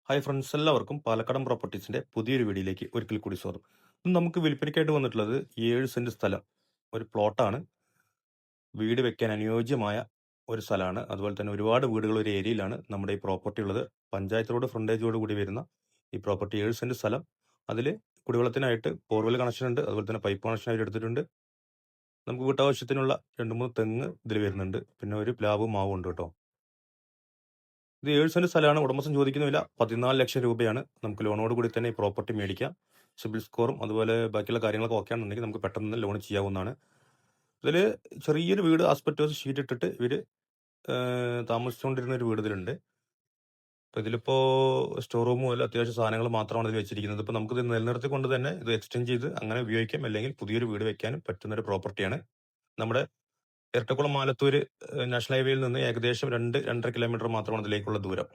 Hi friends, എല്ലാവർക്കും പാലക്കാടൻ പ്രോപ്പർട്ടീസിന്റെ പുതിയൊരു വീഡിയോയിലേക്ക് ഒരിക്കൽ കൂടി സ്വാഗതം. ഇന്ന് നമുക്ക് വിൽപ്പനയ്ക്കായിട്ട് വന്നിട്ടുള്ളത് 7 സെന്റ് സ്ഥലം, ഒരു പ്ലോട്ടാണ്. വീട് വെക്കാൻ അനുയോജ്യമായ ഒരു സ്ഥലമാണ്. അതുപോലെ തന്നെ ഒരുപാട് വീടുകൾ ഒരു ഏരിയയിലാണ് നമ്മുടെ ഈ പ്രോപ്പർട്ടി ഉള്ളത്. പഞ്ചായത്ത് റോഡ് ഫ്രണ്ടേജോട് കൂടി വരുന്ന ഈ പ്രോപ്പർട്ടി 7 സെന്റ് സ്ഥലം. അതിൽ കുടിവെള്ളത്തിനായിട്ട് ബോർവെൽ കണക്ഷൻ ഉണ്ട്, അതുപോലെ തന്നെ പൈപ്പ് കണക്ഷൻ ആയിട്ട് എടുത്തിട്ടുണ്ട്. നമുക്ക് വീട്ടാവശ്യത്തിനുള്ള 2-3 തെങ്ങ് ഇതിൽ വരുന്നുണ്ട്, പിന്നെ ഒരു പ്ലാവും മാവും ഉണ്ട് കേട്ടോ. ഇത് 7 സെന്റ് സ്ഥലമാണ്. ഉടമസ്ഥൻ ചോദിക്കുന്ന വില 14 ലക്ഷം രൂപയാണ്. നമുക്ക് ലോണോട് കൂടി തന്നെ ഈ പ്രോപ്പർട്ടി മേടിക്കാം. സിബിൽ സ്കോറും അതുപോലെ ബാക്കിയുള്ള കാര്യങ്ങളൊക്കെ ഓക്കെ ആണെന്നുണ്ടെങ്കിൽ നമുക്ക് പെട്ടെന്ന് തന്നെ ലോൺ ചെയ്യാവുന്നതാണ്. ഇതിൽ ചെറിയൊരു വീട് ആസ്പെറ്റോസ് ഷീറ്റ് ഇട്ടിട്ട് ഇവർ താമസിച്ചുകൊണ്ടിരുന്ന ഒരു വീട് ഇതിലുണ്ട്. അപ്പോൾ ഇതിലിപ്പോൾ സ്റ്റോർ റൂം പോലെ അത്യാവശ്യം സാധനങ്ങൾ മാത്രമാണ് ഇതിൽ വെച്ചിരിക്കുന്നത്. ഇപ്പോൾ നമുക്കിത് നിലനിർത്തിക്കൊണ്ട് തന്നെ ഇത് എക്സ്റ്റെൻഡ് ചെയ്ത് അങ്ങനെ ഉപയോഗിക്കാം, അല്ലെങ്കിൽ പുതിയൊരു വീട് വെക്കാനും പറ്റുന്നൊരു പ്രോപ്പർട്ടിയാണ്. നമ്മുടെ എരട്ടക്കുളം മാലത്തൂർ നാഷണൽ ഹൈവേയിൽ നിന്ന് ഏകദേശം 2-2.5 കിലോമീറ്റർ മാത്രമാണ് ഇതിലേക്കുള്ള ദൂരം.